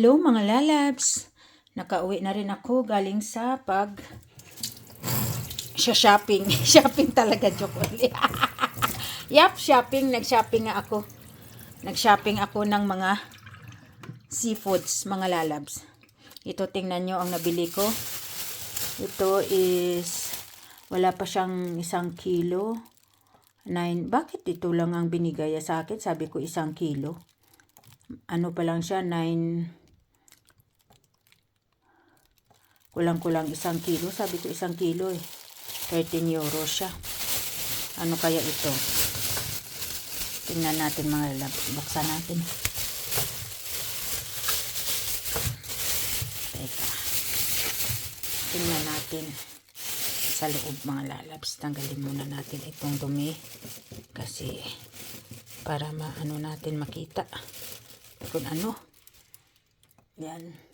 Hello mga lalabs! Nakauwi na rin ako galing sa shopping. Shopping talaga, joke ulit. Yap, shopping. Nag-shopping nga ako. Nag-shopping ako ng mga seafoods, mga lalabs. Ito, tingnan nyo ang nabili ko. Ito is, wala pa siyang 1 kilo. 9. Bakit ito lang ang binigay sa akin? Sabi ko 1 kilo. Ano pa lang siya, 9. Kulang-kulang 1 kilo. Sabi ko 1 kilo eh. 13 euro siya. Ano kaya ito? Tingnan natin mga lalab. Buksan natin. Teka. Tingnan natin sa loob mga lalabs. Tanggalin muna natin itong dumi. Kasi para maano natin makita kung ano. Yan.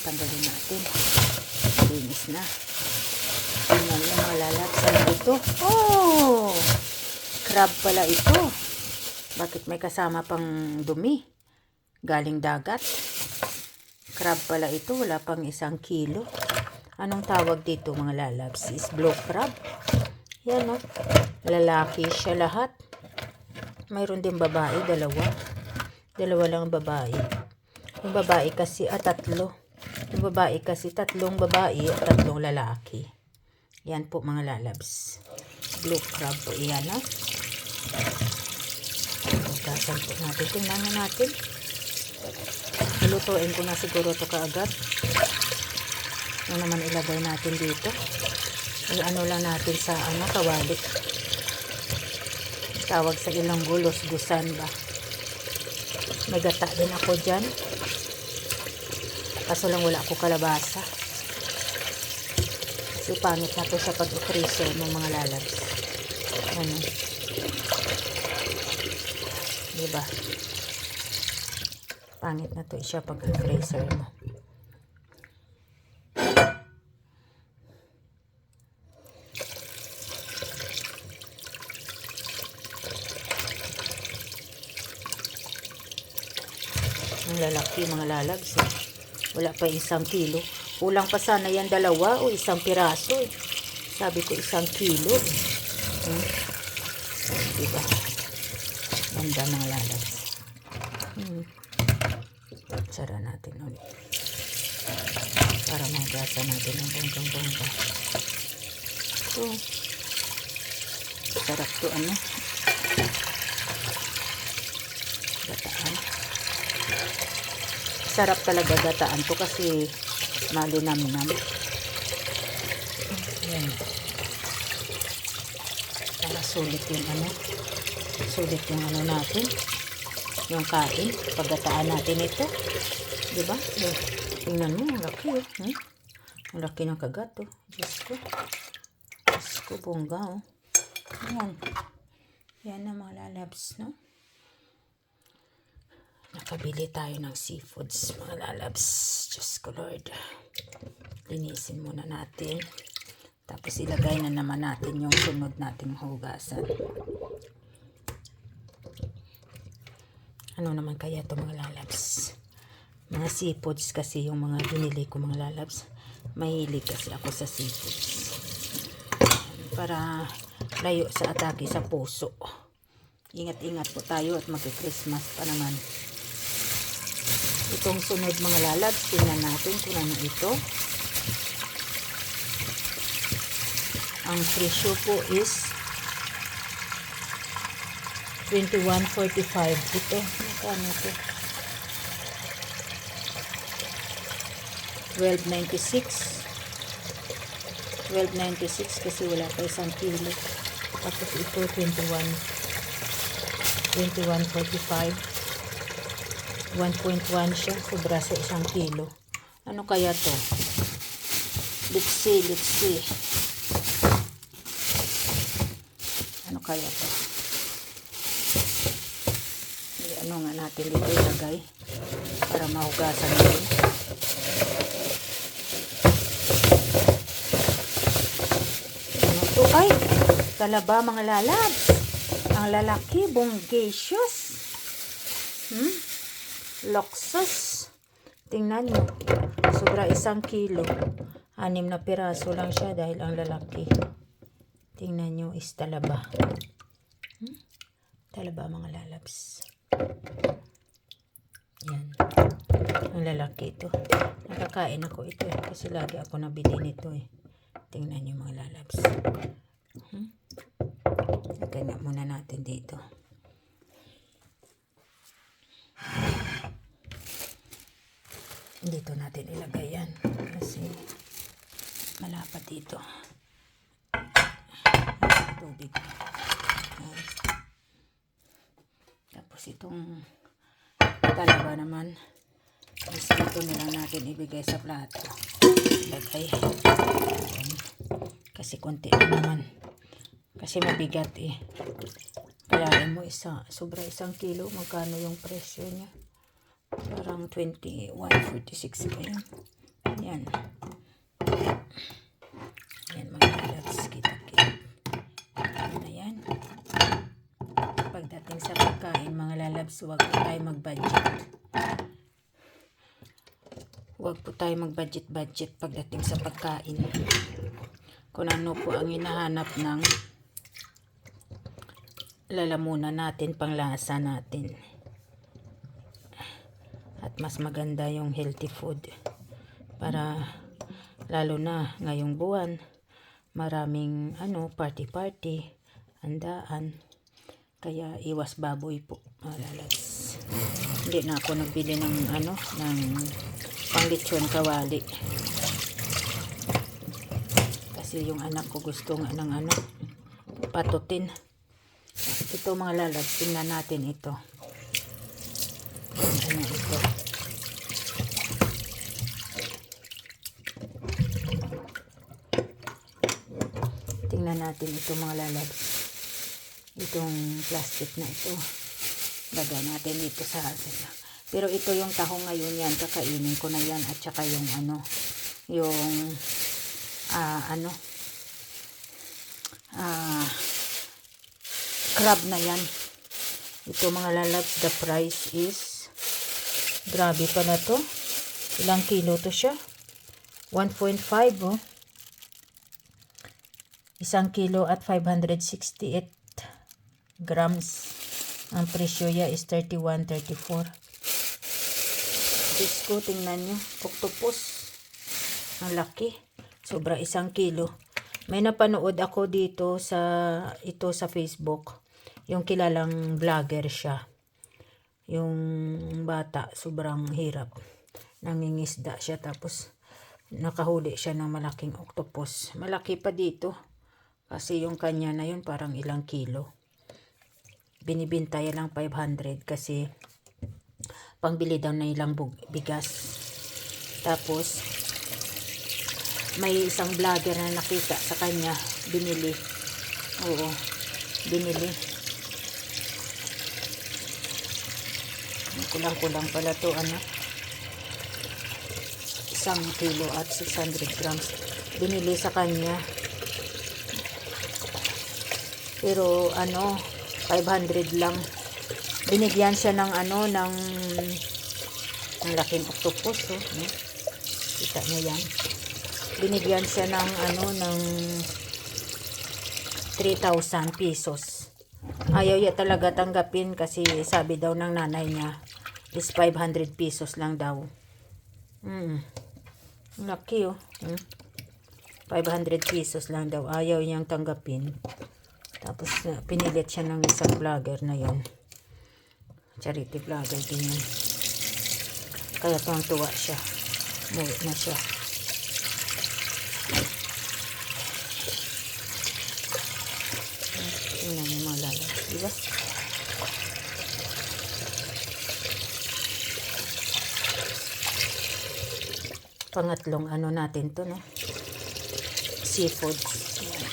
Tanggalin natin. Linis na. Tingnan nyo mga lalabs. Ano ito? Oh! Crab pala ito. Bakit may kasama pang dumi? Galing dagat. Crab pala ito. Wala pang 1 kilo. Anong tawag dito mga lalabs? Is blue crab. Yan o. Lalaki siya lahat. Mayroon din babae. Dalawa lang babae. Yung babae kasi 3. Yung babae kasi 3 babae at 3 lalaki. Yan po mga lalabs. Blue crab po iyan ha. Hugasan po natin. Tingnan natin. Ilutuin ko na siguro ito kaagad. Ano naman ilagay natin dito. Ano lang natin sa kawali. Tawag sa ilang gulos-gusan ba. May gata din ako dyan. Kaso lang wala ako kalabasa. Kasi pangit na to sa pag-freezer ng mga lalabs. Ano? Diba? Pangit na to siya pag-freezer mo. Ang lalaki mga lalabs eh. Wala pa 1 kilo. Kulang pa sana yan 2 o 1 piraso eh. Sabi ko 1 kilo eh. Diba? Ganda mga lalabs. Sara natin ulit. Para magasa natin ang bonggang-bongga. Ito. Sarap to ano. Gataan. Sarap talaga gataan to kasi malinam-nam. Yan. Para sulit yung sulit yung natin. Yung kain. Paggataan natin ito. Diba? Tingnan mo, ang laki oh. Ang laki ng kagat oh. Diyos ko, bongga oh. Yan. Yan na mga lalabs, no? Nakabili tayo ng seafoods, mga lalabs. Diyos ko, Lord. Linisin muna natin. Tapos ilagay na naman natin yung sunod nating hugasan. Ano naman kaya ito mga lalabs? Mga seafoods kasi yung mga binili ko mga lalabs. Mahilig kasi ako sa seafoods. Para layo sa atake sa puso. Ingat-ingat po tayo at mag-Christmas pa naman. Itong sunod mga lalabs, tingnan natin kung ano ito. Ang presyo po is 21.45. Ito, magkano ito? 12.96. 12.96 kasi wala pa 1 kilo. Tapos ito 21.45. 1.1 siya, sobra sa 1 kilo. Ano kaya to? Let's see. Ano kaya to? Ano nga natin dito ilagay para mahugasan natin. Ano to? Ay! Talaba mga lalabs. ang lalaki, bonggacious. Loxos. Tingnan nyo. Sobra 1 kilo. 6 na piraso lang siya dahil ang lalaki. Tingnan nyo is talaba. Talaba mga lalabs. Yan. Ang lalaki ito. Nakakain ako ito kasi lagi ako nabili nito Tingnan nyo mga lalabs. Lagay na muna natin dito. Dito natin ilagay yan kasi malapad dito. Tubig. Tapos itong talaba naman is dito nilang natin ibigay sa plato. Ilagay. Kasi konti na naman. Kasi mabigat Kalahin mo sobra 1 kilo. Magkano yung presyo niya? Parang 21.46 pa yun. Yan. Yan mga lalabs. Kita-kita. Yan. Pagdating sa pagkain mga lalabs, huwag po tayo mag-budget. Huwag po tayo mag-budget pagdating sa pagkain. Kung ano po ang hinahanap ng lalamunan natin, panglasa natin. At mas maganda yung healthy food. Para lalo na ngayong buwan, maraming party-party, handaan. Kaya iwas baboy po, malalabs. Hindi na ako nagbili ng ng panglitsyon kawali. Kasi yung anak ko gusto ng patutin. Ito mga lalabs, tingnan natin ito. Ito. Tingnan natin ito mga lalabs. Itong plastic na ito. Lagay natin dito sa asin. Pero ito yung tahong ngayon yan. Kakainin ko na yan. At saka yung crab na yan. Ito mga lalabs, the price is grabe pala to. Ilang kilo to siya? 1.5 1 kilo at 568 grams. Ang presyo niya is 31.34. Diyos ko, tingnan nyo. Octopus. Ang laki. Sobra 1 kilo. May napanood ako dito sa Facebook. Yung kilalang vlogger siya. Yung bata, sobrang hirap. Nangingisda siya tapos nakahuli siya ng malaking octopus. Malaki pa dito. Kasi yung kanya na yun parang ilang kilo. Binibintay lang 500 kasi pangbili daw na ilang bigas. Tapos may isang vlogger na nakita sa kanya, binili. Oo, binili. Kulang-kulang pala to 1 kilo at 600 grams. Binili sa kanya. Pero 500 lang. Binigyan siya ng ng laking octopus Kita niyo yan. Binigyan siya ng ng 3,000 pesos. Ayaw niya talaga tanggapin kasi sabi daw ng nanay niya is 500 pesos lang daw. Laki 500 pesos lang daw. Ayaw niyang tanggapin. Tapos pinilit siya ng isang vlogger na yon. Charity vlogger din yun. Kaya tuwang-tuwa siya. Muwi na siya. Tingnan yung mga lalabas. Diba? Pangatlong natin to, no? Seafood. Yan.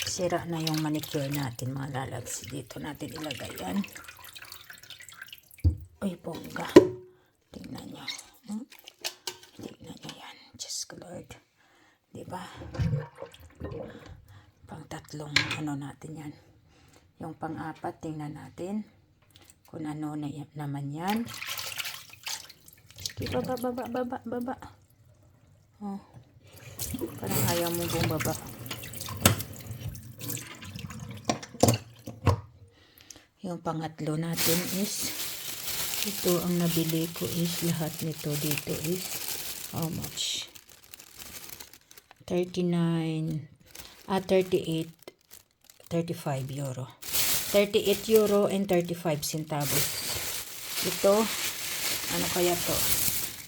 Sira na yung manicure natin mga lalabs. Dito natin ilagay yan. Uy, bongga. Tingnan nyo. Tingnan nyo yan. Diyos ko Lord. Diba? pa. Pang tatlong ano natin yan. Yung pang-apat, tingnan natin kung ano na naman yan. Okay, baba. Oh. Parang ayaw mo bumaba. Yung pangatlo natin is, ito ang nabili ko is, lahat nito dito is, how much? 38, 35 euro. 38 euro and 35 centavos. Ito, ano kaya to?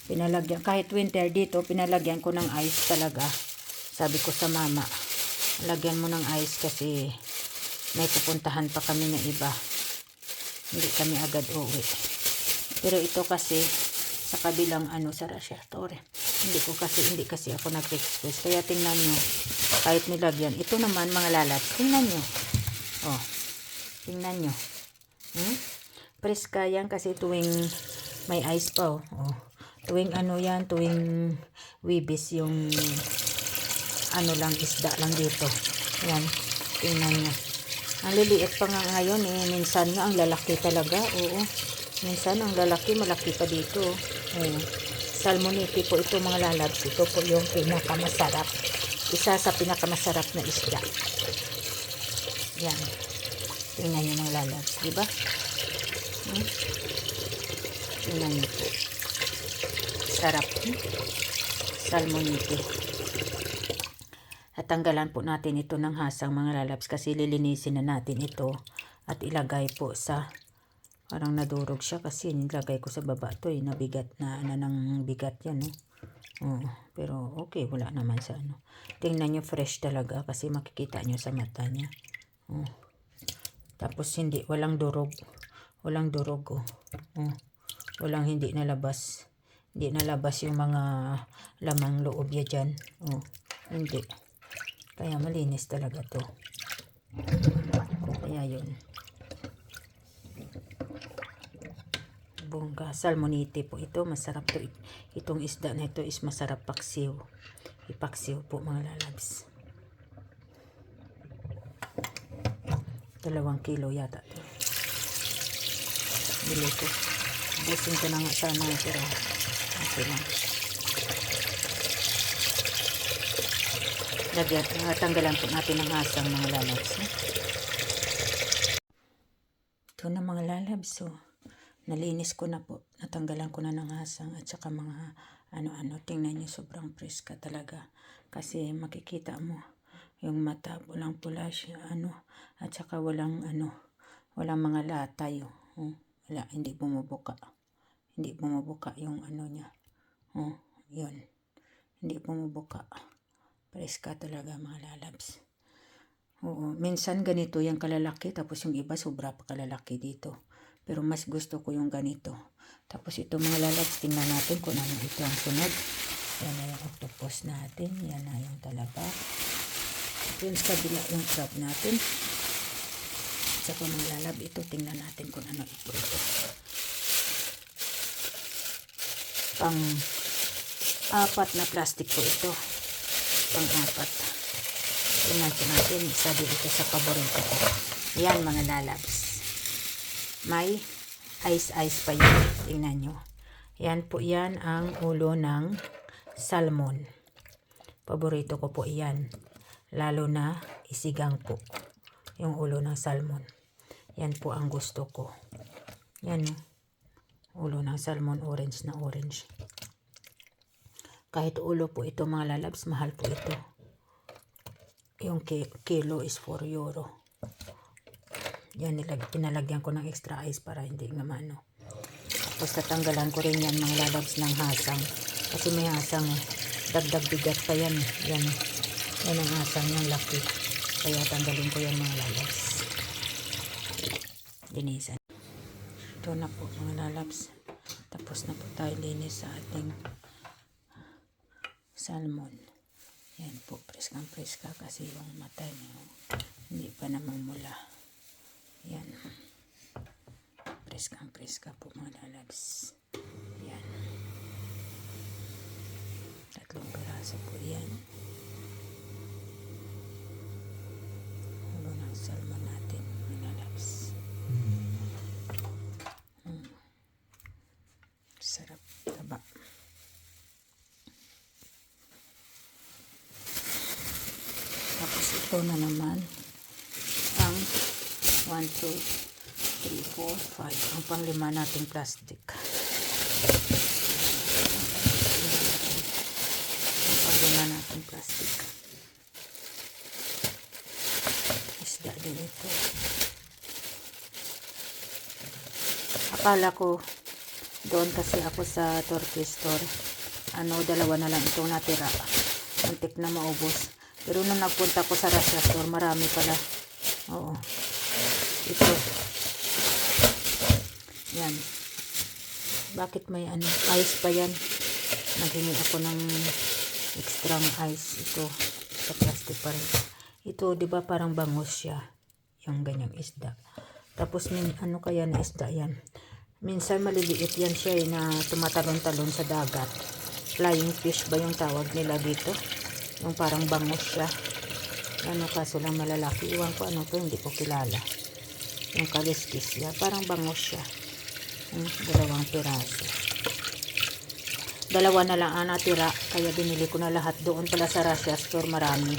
Pinalagyan, kahit winter dito, pinalagyan ko ng ice talaga. Sabi ko sa mama, lagyan mo ng ice kasi may pupuntahan pa kami na iba. Hindi kami agad uwi. Pero ito kasi, sa kabilang ano, sa radiator. Hindi kasi ako nag-express. Kaya tingnan nyo, kahit nilagyan. Ito naman mga lalat. Tingnan nyo. Oh, tingnan nyo. Preska yan kasi tuwing may ice pa. Oh. Tuwing ano yan, tuwing wibis yung ano lang, isda lang dito. Yan, tingnan nyo. Ang liliit pa nga ngayon eh. Minsan nga ang lalaki talaga. Oo. Minsan ang lalaki malaki pa dito. Oo. Salmonite po ito mga lalabs. Ito po yung pinakamasarap. Isa sa pinakamasarap na isda. Yan. Tingnan nyo mga lalabs. Diba? Tingnan nyo po. Sarap. Salmonite. At tanggalan po natin ito ng hasang mga lalabs kasi lilinisin na natin ito at ilagay po sa, parang nadurog siya kasi nilagay ko sa baba ito eh, nabigat na ng bigat yan pero okay, wala naman sa ano. Tingnan nyo, fresh talaga kasi makikita nyo sa mata niya. Tapos walang durog walang hindi nalabas yung mga lamang loob ya dyan. Hindi. Kaya malinis talaga to. Kaya yun. Bongga. Salmonite po ito. Masarap to. Itong isda na ito is masarap paksiw. Ipaksiw po mga lalabs. 2 kilo yata to. Bili ko. Busin ko na nga sana pero okay lang. Tanggalan po natin ang hasang mga lalabs. Ito na mga lalabs. So, nalinis ko na po. Natanggalan ko na ng hasang at saka mga ano-ano. Tingnan nyo, sobrang preska talaga. Kasi makikita mo yung mata, walang pula siya. At saka walang mga latay. Wala, hindi bumubuka. Hindi bumubuka yung ano niya. Yun. Hindi bumubuka. Preska talaga mga lalabs. Oo, minsan ganito yung kalalaki, tapos yung iba sobra pa kalalaki dito. Pero mas gusto ko yung ganito. Tapos ito mga lalabs, tingnan natin kung ano ito ang sunod. Yan na yung octopus natin. Yan na yung talaba. Ito sa kabila yung crab natin. Sa mga lalab, ito tingnan natin kung ano ito. Pang-apat na plastic po ito. Pang-apat. Tingnan natin. Isa dito sa paborito ko. Yan mga lalabs. May ice pa yun. Tingnan nyo. Yan po yan ang ulo ng salmon. Paborito ko po yan. Lalo na isigang po. Yung ulo ng salmon. Yan po ang gusto ko. Yan. Ulo ng salmon, orange na orange. Kahit ulo po ito mga lalabs, mahal po ito. Yung kilo is 4 euro. Yan, pinalagyan ko ng extra ice para hindi naman Tapos tatanggalan ko rin yan mga lalabs ng hasang. Kasi may hasang dagdag bigat pa yan. Yan ang hasang yung laki. Kaya tanggalin ko yan mga lalabs. Linisan. Ito na po mga lalabs. Tapos na po tayo linis sa ating salmon. Yan po, preskang-preska kasi yung mata niyo hindi pa namumula. Yan. Preskang-preska po mga lalabs. Yan. 3 piraso po yan. salmon natin, mga loves. Sarap, taba. Tapos ito na naman ang 1, 2, 3, 4, 5 ang panglima nating plastic. Ang panglima nating plastic. Isda din ito. Akala ko doon kasi ako sa Turkey store, dalawa na lang itong natira. Muntik na maubos. Pero nung nagpunta ko sa Russia store, marami pala. Oo. Ito. Yan. Bakit may ice pa yan? Naghingi ako ng extra ice. Ito. Sa plastic pa rin. Ito, di ba parang bangus siya. Yung ganyang isda. Tapos, kaya na isda yan? Minsan maliliit yan siya na tumatalon-talon sa dagat. Flying fish ba yung tawag nila dito? Yung parang bangus siya. Kaso lang malalaki. Iwan ko to, hindi ko kilala. Yung kaliskis siya. Parang bangus siya. Dalawang piraso. Dalawa na lang ang natira. Kaya binili ko na lahat. Doon pala sa Russia store marami.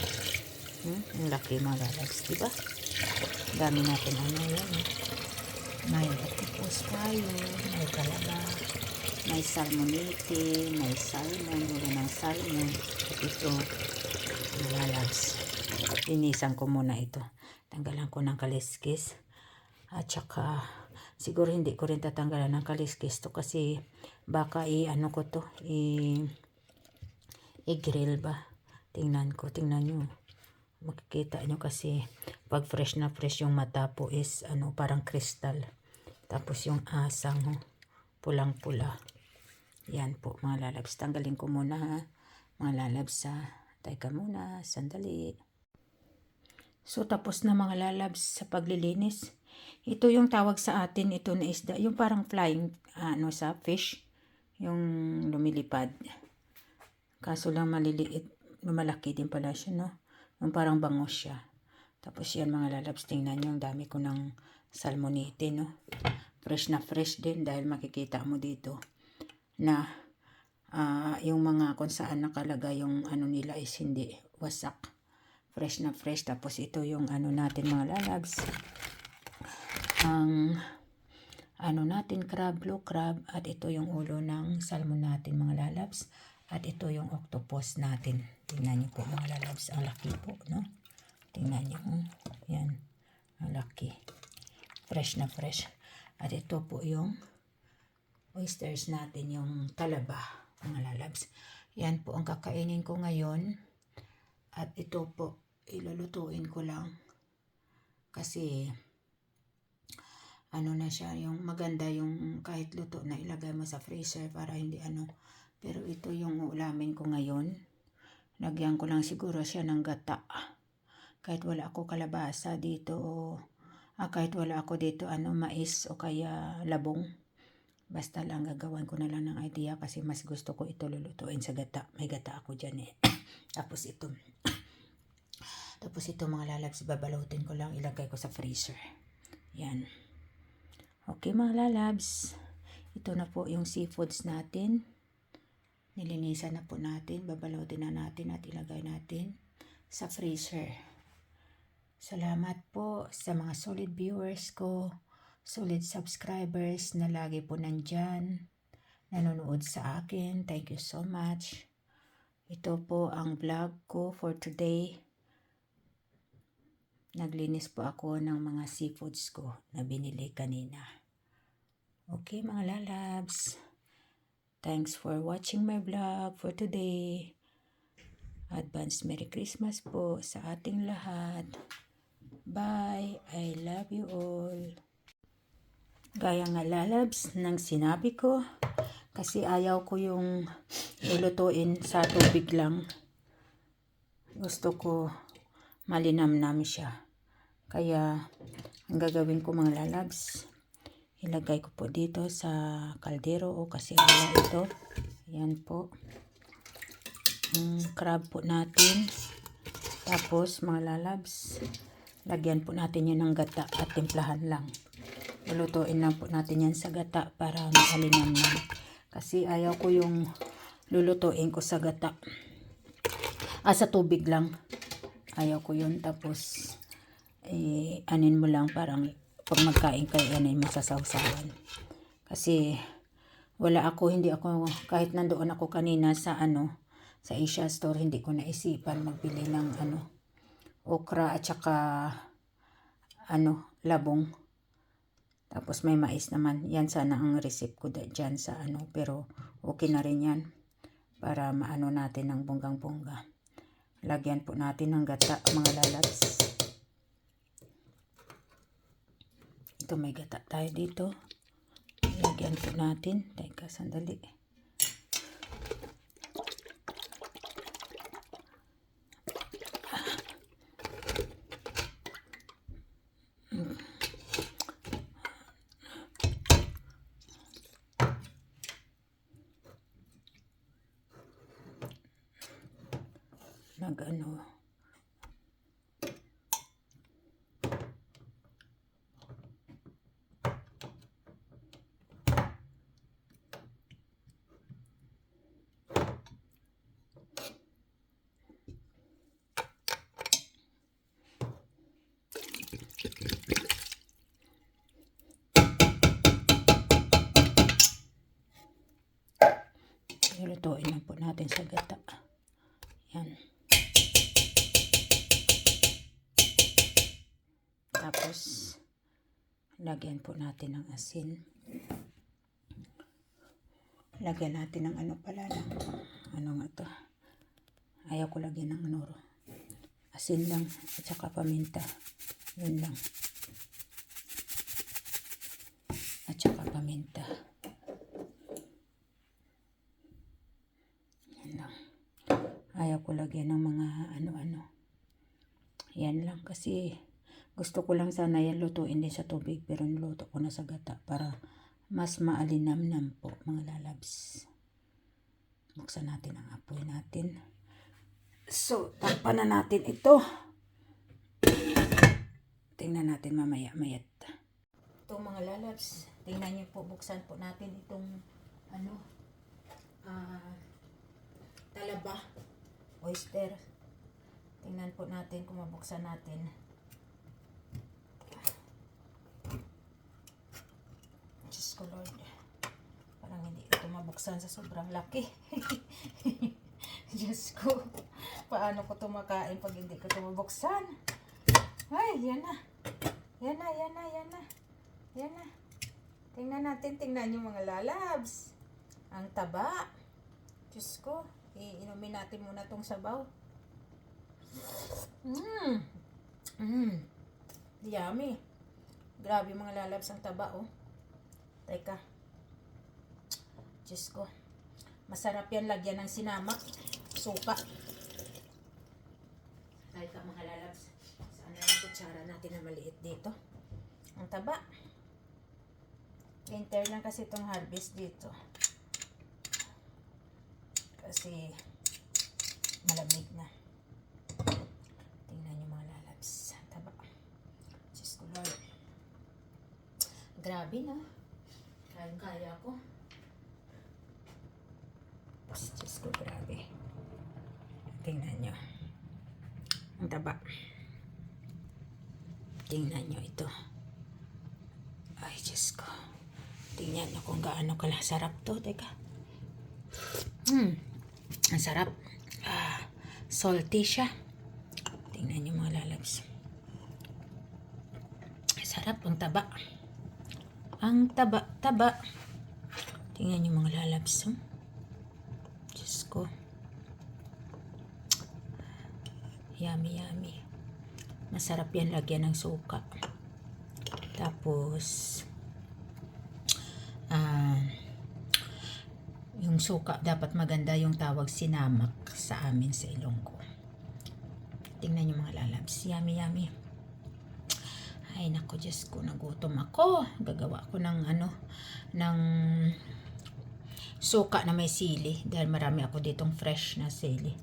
Ang laki mga loves. Diba? Dami natin yan. May octopus tayo. May kalaba. May salmonite. May salmon. Wala ng salmon. Ito. Mga loves. Linisan ko muna ito. Tanggalan ko ng kaliskis. At saka, siguro hindi ko rin tatanggalan ng kaliskis to kasi baka i-grill ba. Tingnan nyo. Makikita nyo kasi pag fresh na fresh yung mata po is parang kristal. Tapos yung asang pulang-pula. Yan po mga lalabs. Tanggalin ko muna ha. Mga lalabs teka muna. Sandali. So tapos na mga lalabs sa paglilinis. Ito yung tawag sa atin. Ito na isda. Yung parang flying sa fish. Yung lumilipad. Kaso lang maliliit. Malaki din pala siya no. Yung parang bangus siya. Tapos yan mga lalabs. Tingnan nyo. Ang dami ko ng salmonite no. Fresh na fresh din. Dahil makikita mo dito na yung mga kung saan nakalagay yung nila is hindi wasak. Fresh na fresh. Tapos ito yung natin mga lalabs. Ang natin crab, blue crab. At ito yung ulo ng salmon natin mga lalabs. At ito yung octopus natin. Tingnan nyo po mga lalabs. Ang laki po no. Tingnan nyo. Yan. Ang laki. Fresh na fresh. At ito po yung oysters natin. Yung talaba mga lalabs. Yan po ang kakainin ko ngayon. At ito po ilulutuin ko lang. Kasi na siya. Yung maganda yung kahit luto na ilagay mo sa freezer para hindi Pero ito yung ulamin ko ngayon. Lagyan ko lang siguro siya ng gata. Kahit wala ako kalabasa dito kahit wala ako dito mais o kaya labong. Basta lang gagawan ko na lang ng idea kasi mas gusto ko ito lulutuin sa gata. May gata ako dyan Tapos ito mga lalabs, babalutin ko lang, ilagay ko sa freezer. Yan. Okay mga lalabs. Ito na po yung seafoods natin. Nilinisan na po natin, babalutin na natin at ilagay natin sa freezer. Salamat po sa mga solid viewers ko, solid subscribers na lagi po nandyan, nanonood sa akin. Thank you so much. Ito po ang vlog ko for today. Naglinis po ako ng mga seafoods ko na binili kanina. Okay mga lalabs. Thanks for watching my vlog for today. Advance Merry Christmas po sa ating lahat. Bye. I love you all. Gaya nga lalabs ng sinabi ko. Kasi ayaw ko yung ilutuin sa tubig lang. Gusto ko malinamnam siya. Kaya ang gagawin ko mga lalabs, ilagay ko po dito sa kaldero o kasirala ito. Yan po. Crab po natin. Tapos mga lalabs, Lagyan po natin yan ng gata at timplahan lang. Lulutuin lang po natin yan sa gata para mahalinamnam. Kasi ayaw ko yung lulutuin ko sa gata. Sa tubig lang. Ayaw ko yun. Tapos, anin mo lang parang pag magkain kayo, yan ay masasawsawan. Kasi, hindi ako, kahit nandoon ako kanina sa sa Asia Store, hindi ko naisipan magbili ng okra at saka, labong. Tapos may mais naman. Yan sana ang recipe ko dyan sa pero okay na rin yan. Para maano natin ng bonggang-bongga. Lagyan po natin ng gata, mga lalabs. Ito may gata tayo dito. Lagyan po natin. Teka, sandali. Lutuin lang po natin sa gata. Yan. Tapos, lagyan po natin ng asin. Lagyan natin ng nga to. Ayaw ko lagyan ng asin lang at saka paminta. Yun lang. At saka paminta. Ayaw ko lagyan ng mga yan lang kasi gusto ko lang sana yan lutuin din sa tubig, pero niluto ko na sa gata para mas maalinamnam po, mga lalabs. Buksan natin ang apoy natin. So, takpan na natin ito. Tingnan natin mamaya-mayat. Ito mga lalabs, tingnan niyo po, buksan po natin itong talaba, oyster. Tingnan po natin kung mabuksan natin. Diyos ko Lord, parang hindi ito mabuksan sa sobrang laki. Diyos ko, paano ko ito makain pag hindi ko ito mabuksan? Ay, yan na. Yan na. Tingnan natin, tingnan yung mga lalabs. Ang taba. Diyos ko, iinumin natin muna tong sabaw. Yummy. Grabe mga lalabs, ang taba, oh. Teka. Diyos ko. Masarap yan lagyan ng sinamak. Suka. Teka mga lalabs. Saan na yung kutsara natin na maliit dito? Ang taba. Winter lang kasi itong harvest dito. Kasi malamig na. Tingnan nyo mga lalabs. Ang taba. Diyos ko Lord. Grabe na. Kaya ko. Diyos ko, grabe. Tingnan nyo. Ang taba. Tingnan nyo ito. Ay, Diyos ko. Tingnan nyo kung gaano sarap to. Teka. Ang sarap. Salty siya. Tingnan nyo mga lalabs. Sarap. Ang taba. Ang taba. Tingnan nyo mga lalabs. Diyos ko. Yummy. Masarap yan lagyan ng suka. Tapos, yung suka, dapat maganda yung tawag sinamak sa amin sa Ilonggo. Tingnan nyo mga lalabs. Yummy. Ay, nako, Diyos ko, nagutom ako. Gagawa ko ng ng suka na may sili. Dahil marami ako ditong fresh na sili.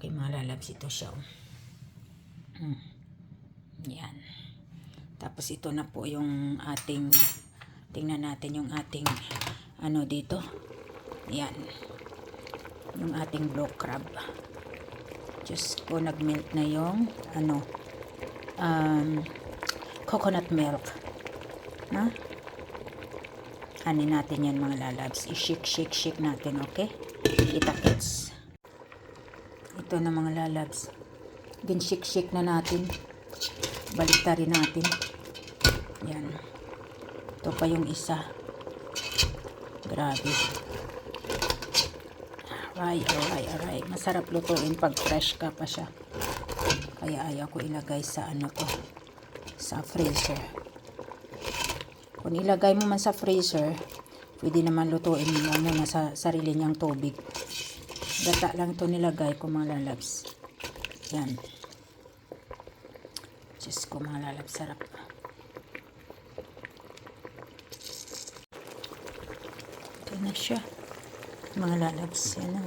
Okay, mga lalabs, ito siya. Yan. Tapos ito na po yung ating, tingnan natin yung ating, ano dito. Yan. Yung ating blue crab. Just ko nag-melt na yung, ano, coconut milk. Na? Hanin natin yan mga lalabs. I-shake natin, okay? Kita-kits. Ito na mga lalabs. Gin-shake na natin. Baliktarin natin. Yan. Ito pa yung isa. Grabe. Aray. Masarap lutuin pag fresh ka pa siya. Kaya ayaw ko ilagay sa ano to. Sa freezer. Kung ilagay mo man sa freezer, pwede naman lutuin mo muna sa sarili niyang tubig. Gata lang to nilagay ko mga lalabs. Yan. Diyos ko mga lalabs, sarap. Ito na siya. Mga lalabs, yan na.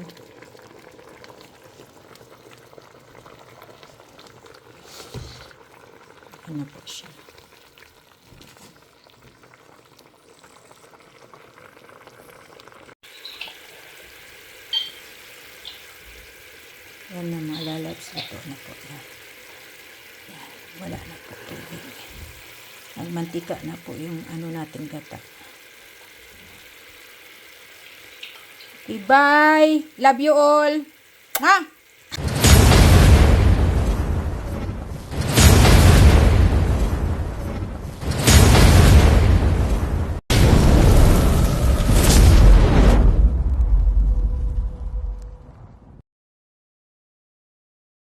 Ano po siya. Yan na mga lalabs. Ito na po. Yan. Yan. Wala na po tubig. Nagmantika na po yung ano natin gata. Okay, bye! Love you all! Ha?